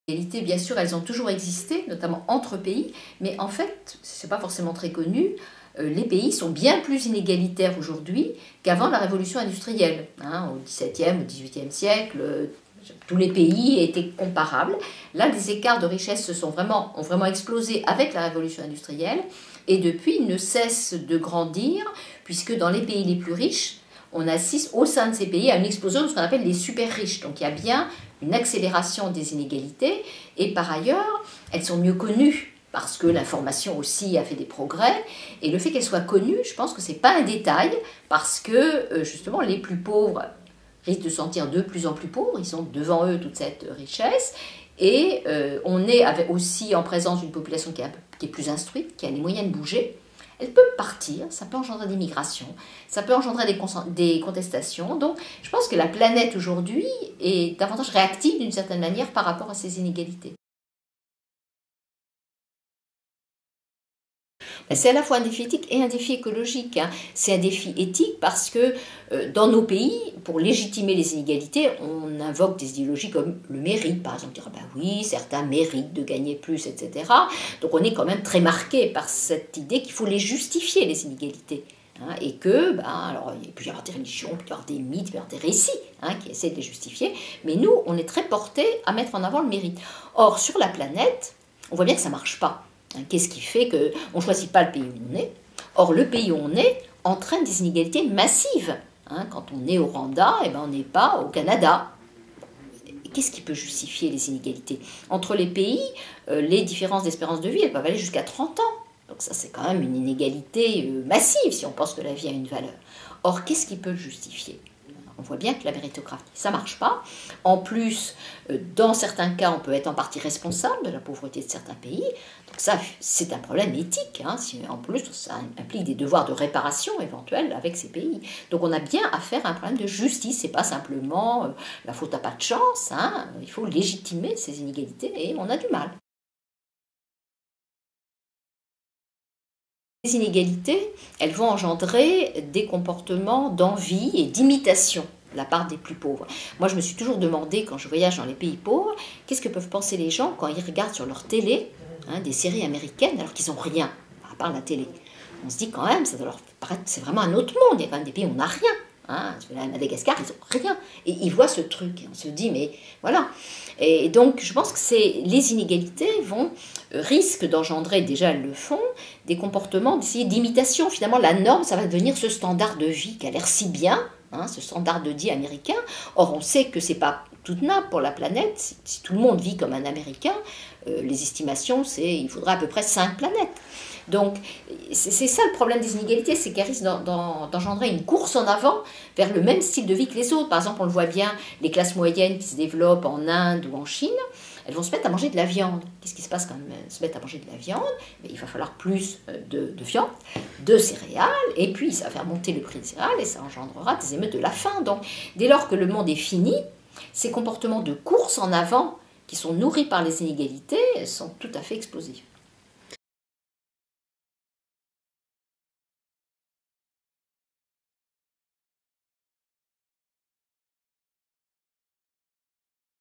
inégalités, bien sûr, elles ont toujours existé, notamment entre pays, mais en fait, ce n'est pas forcément très connu, les pays sont bien plus inégalitaires aujourd'hui qu'avant la révolution industrielle. Au XVIIe, au XVIIIe siècle, tous les pays étaient comparables. Là, les écarts de richesse ont vraiment explosé avec la révolution industrielle, et depuis, ils ne cessent de grandir, puisque dans les pays les plus riches, on assiste au sein de ces pays à une explosion de ce qu'on appelle les super riches. Donc il y a bien une accélération des inégalités, et par ailleurs, elles sont mieux connues, parce que l'information aussi a fait des progrès, et le fait qu'elle soit connue, je pense que ce n'est pas un détail, parce que justement les plus pauvres risquent de se sentir de plus en plus pauvres, ils ont devant eux toute cette richesse, et on est aussi en présence d'une population qui est plus instruite, qui a les moyens de bouger. Elle peut partir, ça peut engendrer des migrations, ça peut engendrer des contestations. Donc je pense que la planète aujourd'hui est davantage réactive d'une certaine manière par rapport à ces inégalités. C'est à la fois un défi éthique et un défi écologique. C'est un défi éthique parce que dans nos pays, pour légitimer les inégalités, on invoque des idéologies comme le mérite, par exemple, dire oui, certains méritent de gagner plus, etc. Donc on est quand même très marqué par cette idée qu'il faut les justifier, les inégalités. Et que, alors, il peut y avoir des religions, il peut y avoir des mythes, il peut y avoir des récits qui essaient de les justifier, mais nous, on est très portés à mettre en avant le mérite. Or, sur la planète, on voit bien que ça ne marche pas. Qu'est-ce qui fait qu'on ne choisit pas le pays où on est? Or, le pays où on est entraîne des inégalités massives. Quand on est au Rwanda, on n'est pas au Canada. Qu'est-ce qui peut justifier les inégalités? Entre les pays, les différences d'espérance de vie, elles peuvent aller jusqu'à 30 ans. Donc ça, c'est quand même une inégalité massive si on pense que la vie a une valeur. Or, qu'est-ce qui peut le justifier? On voit bien que la méritocratie, ça ne marche pas. En plus, dans certains cas, on peut être en partie responsable de la pauvreté de certains pays. Donc ça, c'est un problème éthique. En plus, ça implique des devoirs de réparation éventuels avec ces pays. Donc on a bien affaire à un problème de justice. Ce n'est pas simplement la faute à pas de chance. Il faut légitimer ces inégalités et on a du mal. Les inégalités, elles vont engendrer des comportements d'envie et d'imitation de la part des plus pauvres. Moi, je me suis toujours demandé, quand je voyage dans les pays pauvres, qu'est-ce que peuvent penser les gens quand ils regardent sur leur télé des séries américaines alors qu'ils n'ont rien, à part la télé. On se dit quand même, ça doit leur paraître, c'est vraiment un autre monde. Il y a quand même des pays où on n'a rien. À Madagascar, ils n'ont rien. Et ils voient ce truc. Et on se dit, mais voilà. Et donc, je pense que les inégalités risquent d'engendrer, déjà elles le font, des comportements d'imitation. Finalement, la norme, ça va devenir ce standard de vie qui a l'air si bien, ce standard de vie américain. Or, on sait que ce n'est pas soutenable pour la planète. Si tout le monde vit comme un Américain, les estimations, il faudra à peu près 5 planètes. Donc, c'est ça le problème des inégalités, c'est qu'elles risquent d'engendrer une course en avant vers le même style de vie que les autres. Par exemple, on le voit bien, les classes moyennes qui se développent en Inde ou en Chine, elles vont se mettre à manger de la viande. Qu'est-ce qui se passe quand elles se mettent à manger de la viande? Il va falloir plus de viande, de céréales, et puis ça va faire monter le prix des céréales et ça engendrera des émeutes de la faim. Donc, dès lors que le monde est fini, ces comportements de course en avant qui sont nourris par les inégalités sont tout à fait explosifs.